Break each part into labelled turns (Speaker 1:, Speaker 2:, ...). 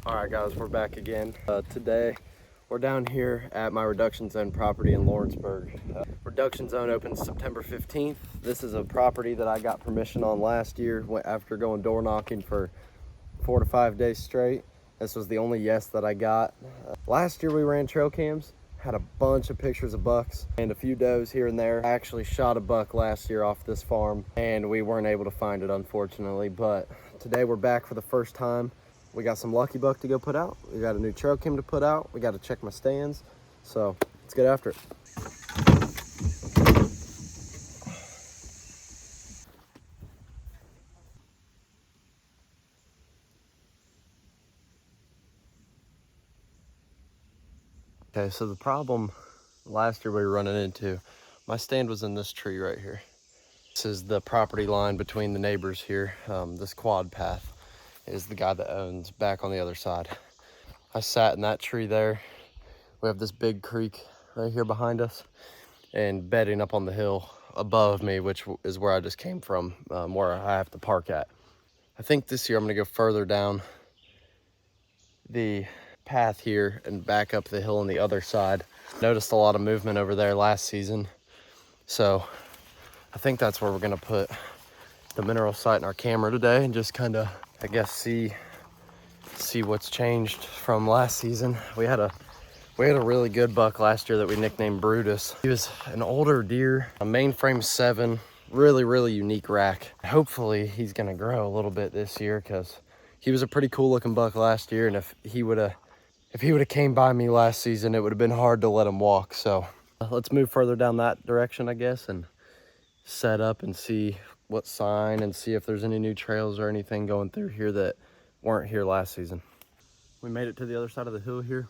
Speaker 1: All right, guys, we're back again. Today, we're down here at my reduction zone property in Lawrenceburg. Reduction zone opens September 15th. This is a property that I got permission on last year after going door knocking for 4 to 5 days straight. This was the only yes that I got. Last year we ran trail cams, had a bunch of pictures of bucks and a few does here and there. I actually shot a buck last year off this farm and we weren't able to find it, unfortunately, but today we're back for the first time. We got some lucky buck to go put out. We got a new trail cam to put out. We got to check my stands. So let's get after it. Okay, so the problem last year we were running into, my stand was in this tree right here. This is the property line between the neighbors here. This quad path is the guy that owns back on the other side. I sat in that tree there. We have this big creek right here behind us and bedding up on the hill above me, which is where I just came from, where I have to park at. I think this year I'm gonna go further down the path here and back up the hill on the other side. Noticed a lot of movement over there last season. So I think that's where we're gonna put the mineral sight in our camera today and just kind of, I guess, see what's changed from last season. We had a really good buck last year that we nicknamed Brutus. He was an older deer, a mainframe 7, really unique rack. Hopefully he's gonna grow a little bit this year because he was a pretty cool looking buck last year, and if he would have came by me last season, it would have been hard to let him walk. So let's move further down that direction, I guess, and set up and see what sign and see if there's any new trails or anything going through here that weren't here last season. We made it to the other side of the hill here.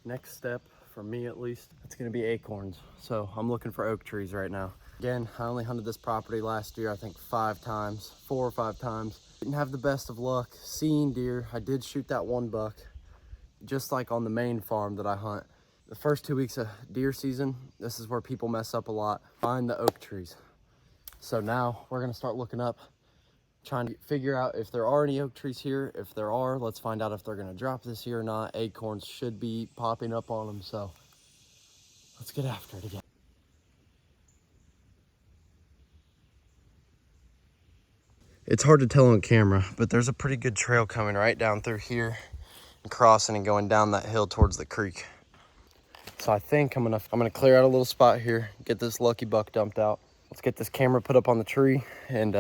Speaker 1: Next step, for me at least, it's gonna be acorns. So I'm looking for oak trees right now. Again, I only hunted this property last year, I think 4 or 5 times. Didn't have the best of luck seeing deer. I did shoot that one buck, just like on the main farm that I hunt. The first 2 weeks of deer season, this is where people mess up a lot. Find the oak trees. So now we're gonna start looking up, trying to figure out if there are any oak trees here. If there are, let's find out if they're gonna drop this year or not. Acorns should be popping up on them, so let's get after it again. It's hard to tell on camera, but there's a pretty good trail coming right down through here and crossing and going down that hill towards the creek. So I think I'm gonna clear out a little spot here, get this lucky buck dumped out. Let's get this camera put up on the tree, and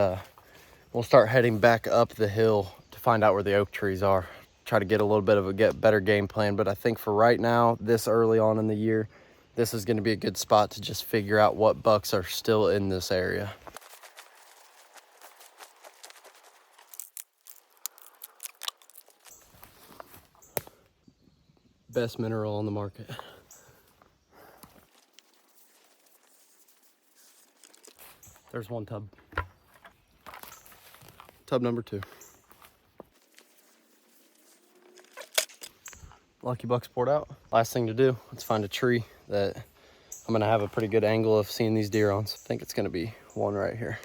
Speaker 1: we'll start heading back up the hill to find out where the oak trees are. Try to get a little bit of a better game plan, but I think for right now, this early on in the year, this is gonna be a good spot to just figure out what bucks are still in this area. Best mineral on the market. There's one tub. Tub number 2. Lucky bucks poured out. Last thing to do, let's find a tree that I'm gonna have a pretty good angle of seeing these deer on. So I think it's gonna be one right here.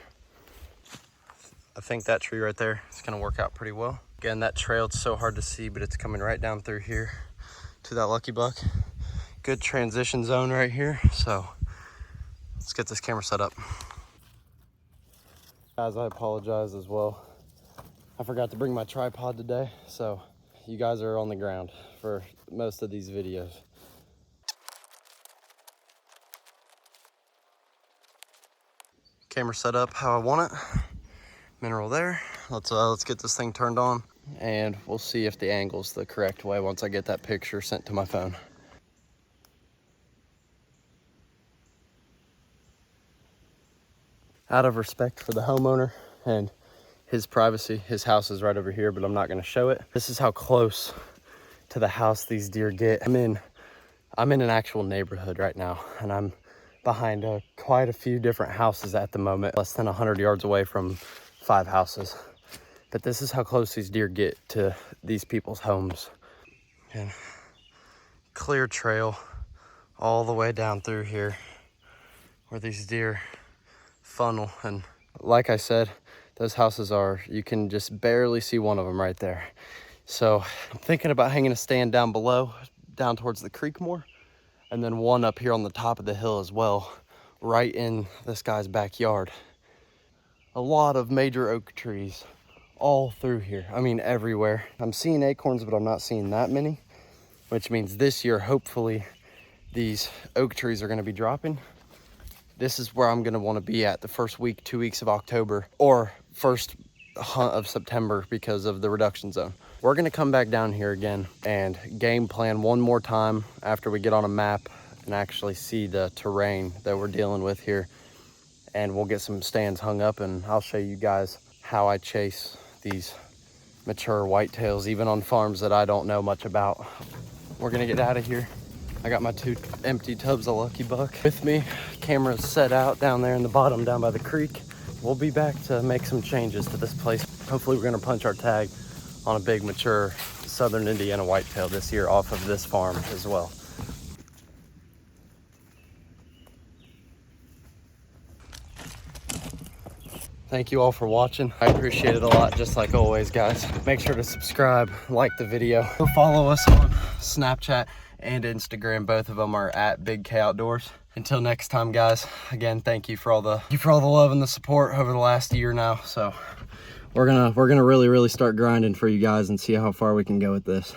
Speaker 1: I think that tree right there is gonna work out pretty well. Again, that trail, it's so hard to see, but it's coming right down through here to that lucky buck. Good transition zone right here. So let's get this camera set up. Guys, I apologize as well. I forgot to bring my tripod today, so you guys are on the ground for most of these videos. Camera set up how I want it. Mineral there. Let's get this thing turned on, and we'll see if the angle's the correct way once I get that picture sent to my phone. Out of respect for the homeowner and his privacy, his house is right over here, but I'm not gonna show it. This is how close to the house these deer get. I'm in an actual neighborhood right now, and I'm behind quite a few different houses at the moment, less than 100 yards away from 5 houses. But this is how close these deer get to these people's homes. And clear trail all the way down through here where these deer funnel. And like I said, those houses are, you can just barely see one of them right there. So I'm thinking about hanging a stand down below, down towards the creek more, and then one up here on the top of the hill as well, right in this guy's backyard. A lot of major oak trees all through here. I mean, everywhere. I'm seeing acorns, but I'm not seeing that many, which means this year, hopefully, these oak trees are gonna be dropping. This is where I'm gonna wanna be at the first week, 2 weeks of October, or first hunt of September because of the reduction zone. We're gonna come back down here again and game plan one more time after we get on a map and actually see the terrain that we're dealing with here. And we'll get some stands hung up, and I'll show you guys how I chase these mature whitetails, even on farms that I don't know much about. We're gonna get out of here. I got my 2 empty tubs of Lucky Buck with me. Camera's set out down there in the bottom, down by the creek. We'll be back to make some changes to this place. Hopefully we're gonna punch our tag on a big mature Southern Indiana whitetail this year off of this farm as well. Thank you all for watching. I appreciate it a lot, just like always, guys. Make sure to subscribe, like the video. Go follow us on Snapchat and Instagram. Both of them are at BigKoutdoors. Until next time, guys, again, thank you for all the love and the support over the last year now. So we're gonna really start grinding for you guys and see how far we can go with this.